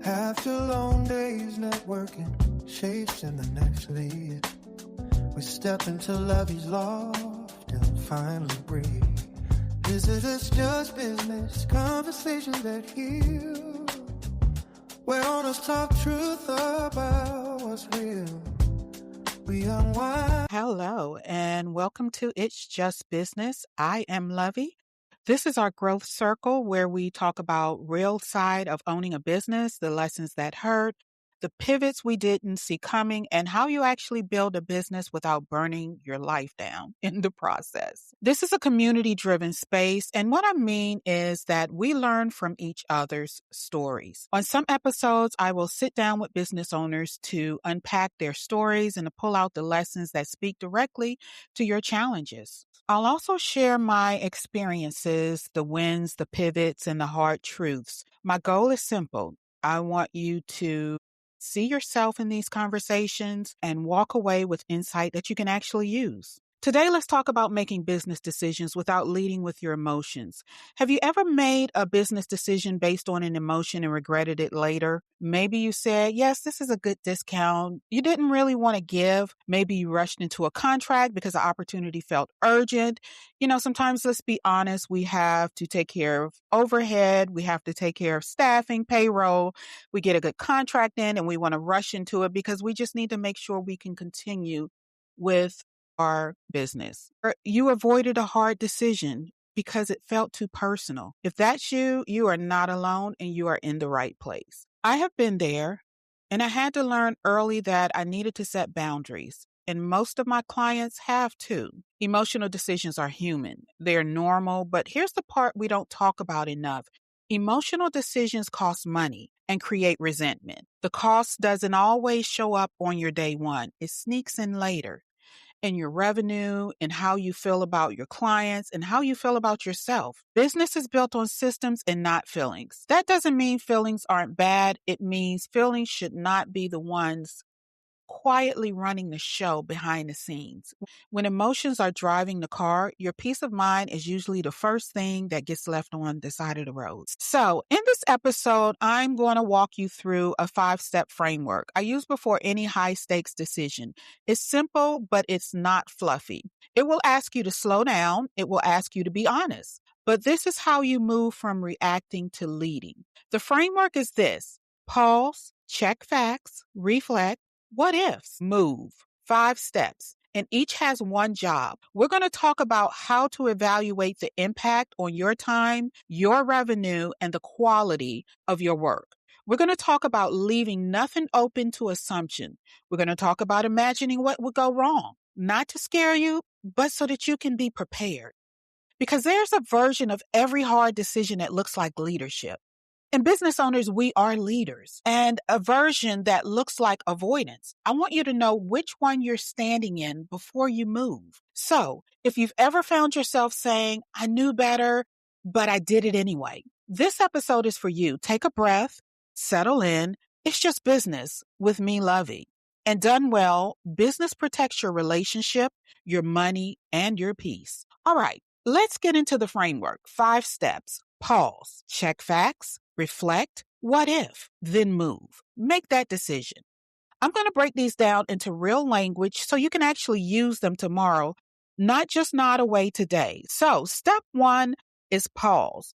After long days networking, chasing the next lead, we step into Lovie's loft and finally breathe. This is just business, conversations that heal, where honest talk truth about what's real. We unwind. Hello, and welcome to It's Just Business. I am Lovie. This is our growth circle where we talk about real side of owning a business, the lessons that hurt, the pivots we didn't see coming, and how you actually build a business without burning your life down in the process. This is a community-driven space, and what I mean is that we learn from each other's stories. On some episodes, I will sit down with business owners to unpack their stories and to pull out the lessons that speak directly to your challenges. I'll also share my experiences, the wins, the pivots, and the hard truths. My goal is simple. I want you to see yourself in these conversations and walk away with insight that you can actually use. Today, let's talk about making business decisions without leading with your emotions. Have you ever made a business decision based on an emotion and regretted it later? Maybe you said, yes, this is a good discount. You didn't really want to give. Maybe you rushed into a contract because the opportunity felt urgent. Sometimes, let's be honest, we have to take care of overhead. We have to take care of staffing, payroll. We get a good contract in and we want to rush into it because we just need to make sure we can continue with our business. Or you avoided a hard decision because it felt too personal. If that's you, you are not alone and you are in the right place. I have been there, and I had to learn early that I needed to set boundaries. And most of my clients have too. Emotional decisions are human. They're normal, but here's the part we don't talk about enough. Emotional decisions cost money and create resentment. The cost doesn't always show up on your day one. It sneaks in later. And your revenue and how you feel about your clients and how you feel about yourself. Business is built on systems and not feelings. That doesn't mean feelings aren't bad. It means feelings should not be the ones quietly running the show behind the scenes. When emotions are driving the car, your peace of mind is usually the first thing that gets left on the side of the road. So in this episode, I'm going to walk you through a 5-step framework I use before any high stakes decision. It's simple, but it's not fluffy. It will ask you to slow down. It will ask you to be honest. But this is how you move from reacting to leading. The framework is this: pause, check facts, reflect, what ifs, move. 5 steps, and each has one job. We're going to talk about how to evaluate the impact on your time, your revenue, and the quality of your work. We're going to talk about leaving nothing open to assumption. We're going to talk about imagining what would go wrong, not to scare you, but so that you can be prepared. Because there's a version of every hard decision that looks like leadership. And business owners, we are leaders, and a version that looks like avoidance. I want you to know which one you're standing in before you move. So if you've ever found yourself saying, I knew better, but I did it anyway, this episode is for you. Take a breath, settle in. It's just business with me, Lovie. And done well, business protects your relationship, your money, and your peace. All right, let's get into the framework. 5 steps. Pause, check facts, reflect, what if, then move. Make that decision. I'm going to break these down into real language so you can actually use them tomorrow, not just nod away today. So step 1 is pause.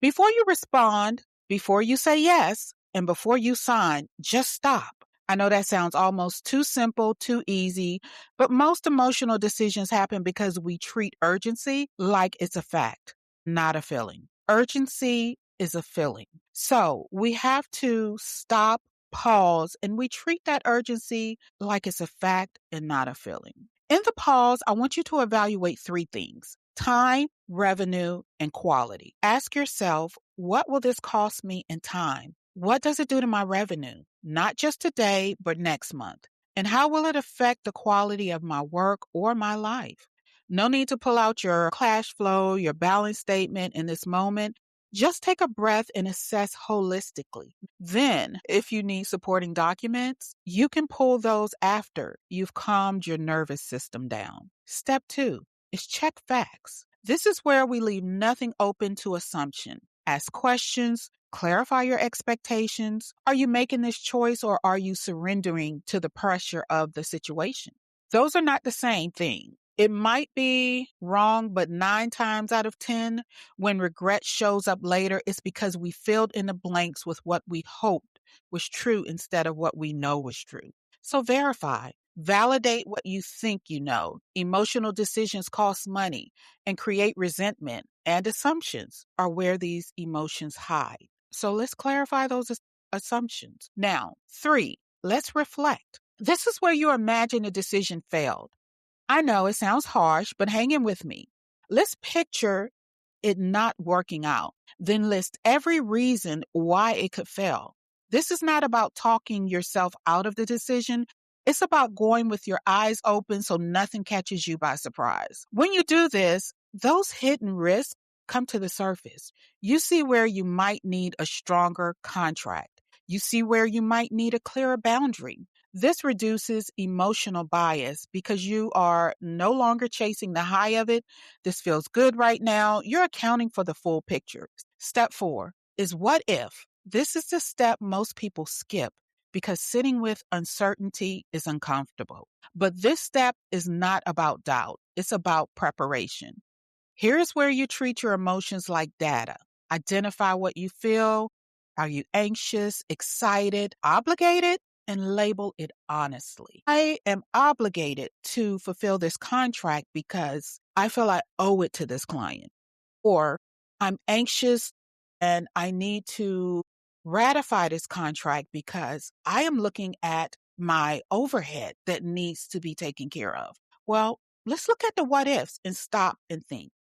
Before you respond, before you say yes, and before you sign, just stop. I know that sounds almost too simple, too easy, but most emotional decisions happen because we treat urgency like it's a fact, not a feeling. Urgency is a feeling. So we have to stop, pause, and we treat that urgency like it's a fact and not a feeling. In the pause, I want you to evaluate 3 things: time, revenue, and quality. Ask yourself, what will this cost me in time? What does it do to my revenue? Not just today, but next month. And how will it affect the quality of my work or my life? No need to pull out your cash flow, your balance statement in this moment. Just take a breath and assess holistically. Then, if you need supporting documents, you can pull those after you've calmed your nervous system down. Step 2 is check facts. This is where we leave nothing open to assumption. Ask questions, Clarify your expectations. Are you making this choice or are you surrendering to the pressure of the situation? Those are not the same thing. It might be wrong, but 9 times out of 10, when regret shows up later, it's because we filled in the blanks with what we hoped was true instead of what we know was true. So verify, validate what you think you know. Emotional decisions cost money and create resentment, and assumptions are where these emotions hide. So let's clarify those assumptions. Now, 3, let's reflect. This is where you imagine a decision failed. I know it sounds harsh, but hang in with me. Let's picture it not working out, then list every reason why it could fail. This is not about talking yourself out of the decision. It's about going with your eyes open so nothing catches you by surprise. When you do this, those hidden risks come to the surface. You see where you might need a stronger contract. You see where you might need a clearer boundary. This reduces emotional bias because you are no longer chasing the high of it. This feels good right now. You're accounting for the full picture. Step 4 is what if? This is the step most people skip because sitting with uncertainty is uncomfortable. But this step is not about doubt. It's about preparation. Here's where you treat your emotions like data. Identify what you feel. Are you anxious, excited, obligated? And label it honestly. I am obligated to fulfill this contract because I feel I owe it to this client. Or I'm anxious and I need to ratify this contract because I am looking at my overhead that needs to be taken care of. Well, let's look at the what ifs and stop and think.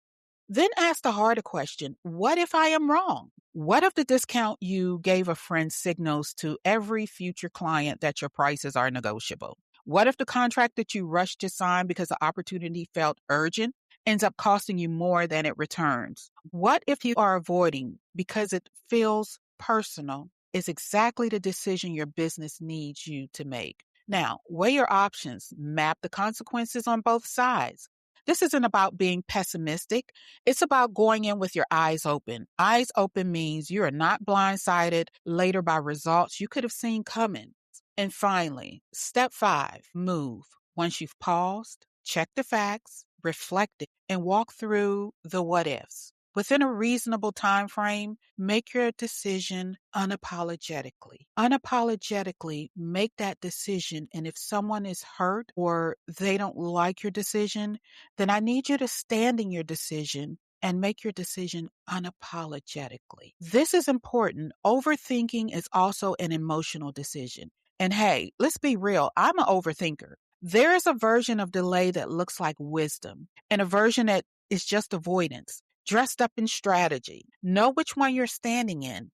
Then ask the harder question, what if I am wrong? What if the discount you gave a friend signals to every future client that your prices are negotiable? What if the contract that you rushed to sign because the opportunity felt urgent ends up costing you more than it returns? What if you are avoiding because it feels personal is exactly the decision your business needs you to make? Now, weigh your options, map the consequences on both sides. This isn't about being pessimistic. It's about going in with your eyes open. Eyes open means you are not blindsided later by results you could have seen coming. And finally, step 5, move. Once you've paused, check the facts, reflected, and walk through the what ifs. Within a reasonable time frame, make your decision unapologetically. Unapologetically make that decision. And if someone is hurt or they don't like your decision, then I need you to stand in your decision and make your decision unapologetically. This is important. Overthinking is also an emotional decision. And hey, let's be real, I'm an overthinker. There is a version of delay that looks like wisdom and a version that is just avoidance, dressed up in strategy. Know which one you're standing in.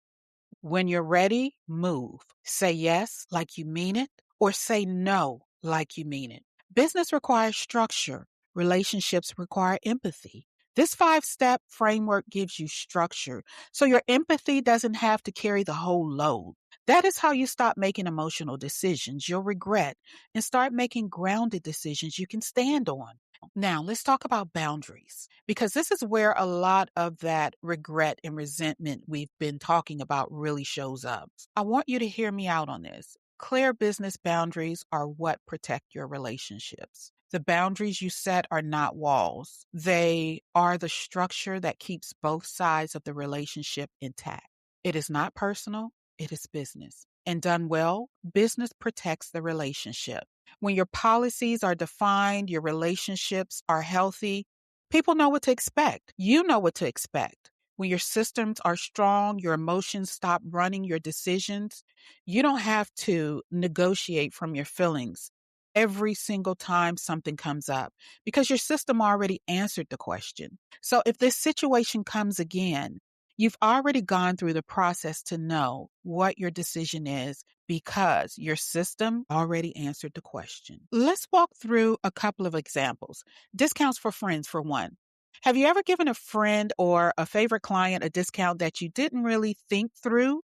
When you're ready, move. Say yes like you mean it, or say no like you mean it. Business requires structure. Relationships require empathy. This 5-step framework gives you structure, so your empathy doesn't have to carry the whole load. That is how you stop making emotional decisions you'll regret and start making grounded decisions you can stand on. Now, let's talk about boundaries because this is where a lot of that regret and resentment we've been talking about really shows up. I want you to hear me out on this. Clear business boundaries are what protect your relationships. The boundaries you set are not walls. They are the structure that keeps both sides of the relationship intact. It is not personal, it is business. And done well, business protects the relationship. When your policies are defined, your relationships are healthy, people know what to expect. You know what to expect. When your systems are strong, your emotions stop running your decisions. You don't have to negotiate from your feelings every single time something comes up because your system already answered the question. So if this situation comes again, you've already gone through the process to know what your decision is because your system already answered the question. Let's walk through a couple of examples. Discounts for friends, for one. Have you ever given a friend or a favorite client a discount that you didn't really think through?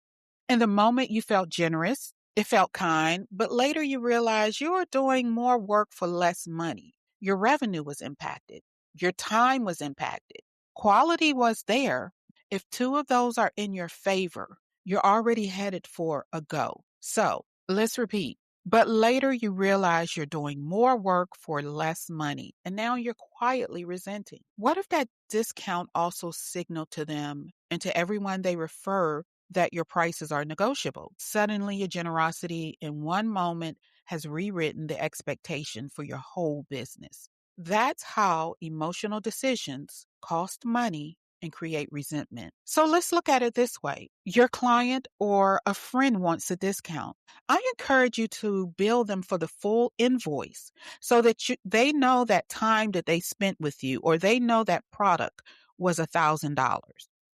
In the moment, you felt generous, it felt kind, but later you realized you were doing more work for less money. Your revenue was impacted, your time was impacted, quality was there. If two of those are in your favor, you're already headed for a go. So let's repeat. But later you realize you're doing more work for less money, and now you're quietly resenting. What if that discount also signaled to them and to everyone they refer that your prices are negotiable? Suddenly, your generosity in one moment has rewritten the expectation for your whole business. That's how emotional decisions cost money and create resentment. So let's look at it this way. Your client or a friend wants a discount. I encourage you to bill them for the full invoice so that they know that time that they spent with you, or they know that product was $1,000.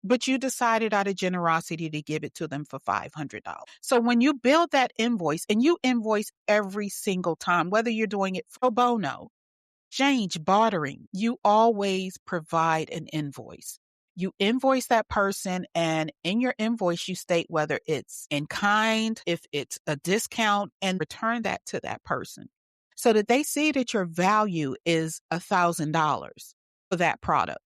But you decided out of generosity to give it to them for $500. So when you build that invoice, and you invoice every single time, whether you're doing it pro bono, exchange, bartering, you always provide an invoice. You invoice that person, and in your invoice, you state whether it's in kind, if it's a discount, and return that to that person so that they see that your value is $1,000 for that product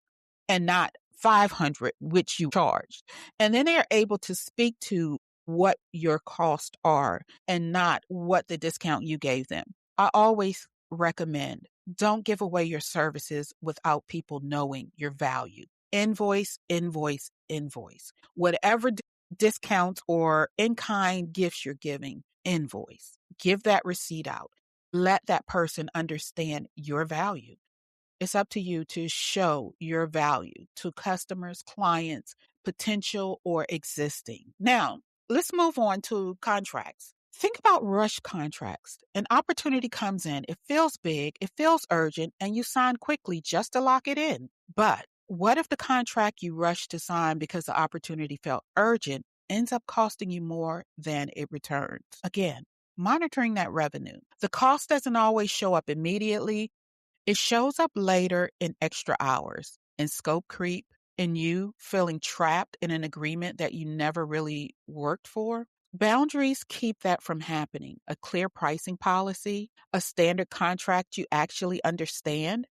and not 500, which you charged. And then they are able to speak to what your costs are and not what the discount you gave them. I always recommend, don't give away your services without people knowing your value. Invoice, invoice, invoice. Whatever discounts or in-kind gifts you're giving, invoice. Give that receipt out. Let that person understand your value. It's up to you to show your value to customers, clients, potential or existing. Now, let's move on to contracts. Think about rush contracts. An opportunity comes in, it feels big, it feels urgent, and you sign quickly just to lock it in. But what if the contract you rushed to sign because the opportunity felt urgent ends up costing you more than it returns? Again, monitoring that revenue. The cost doesn't always show up immediately. It shows up later in extra hours, in scope creep, in you feeling trapped in an agreement that you never really worked for. Boundaries keep that from happening. A clear pricing policy, a standard contract you actually understand,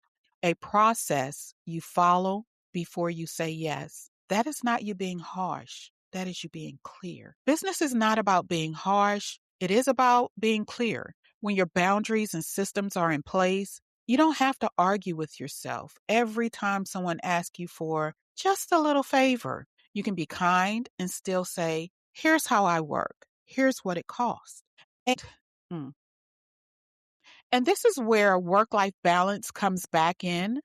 a process you follow before you say yes. That is not you being harsh. That is you being clear. Business is not about being harsh. It is about being clear. When your boundaries and systems are in place, you don't have to argue with yourself every time someone asks you for just a little favor. You can be kind and still say, here's how I work. Here's what it costs. Mm. And this is where work-life balance comes back in.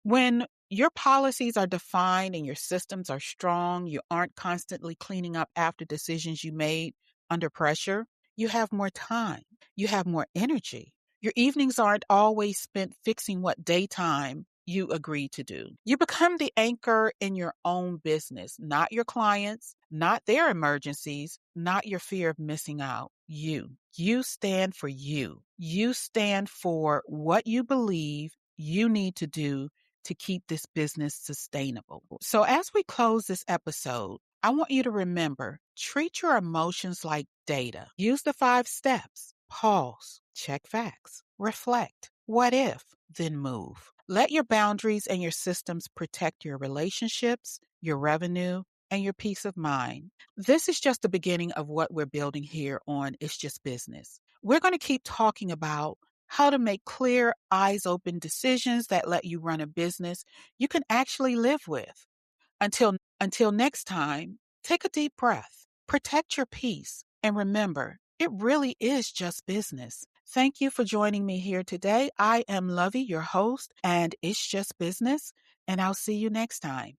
When your policies are defined and your systems are strong, you aren't constantly cleaning up after decisions you made under pressure, you have more time, you have more energy. Your evenings aren't always spent fixing what daytime you agreed to do. You become the anchor in your own business, not your clients, not their emergencies, not your fear of missing out. You stand for you. You stand for what you believe you need to do to keep this business sustainable. So as we close this episode, I want you to remember, treat your emotions like data. Use the 5 steps. Pause, check facts, reflect, what if, then move. Let your boundaries and your systems protect your relationships, your revenue, and your peace of mind. This is just the beginning of what we're building here on It's Just Business. We're going to keep talking about how to make clear, eyes-open decisions that let you run a business you can actually live with. Until next time, take a deep breath, protect your peace, and remember, it really is just business. Thank you for joining me here today. I am Lovie, your host, and It's Just Business, and I'll see you next time.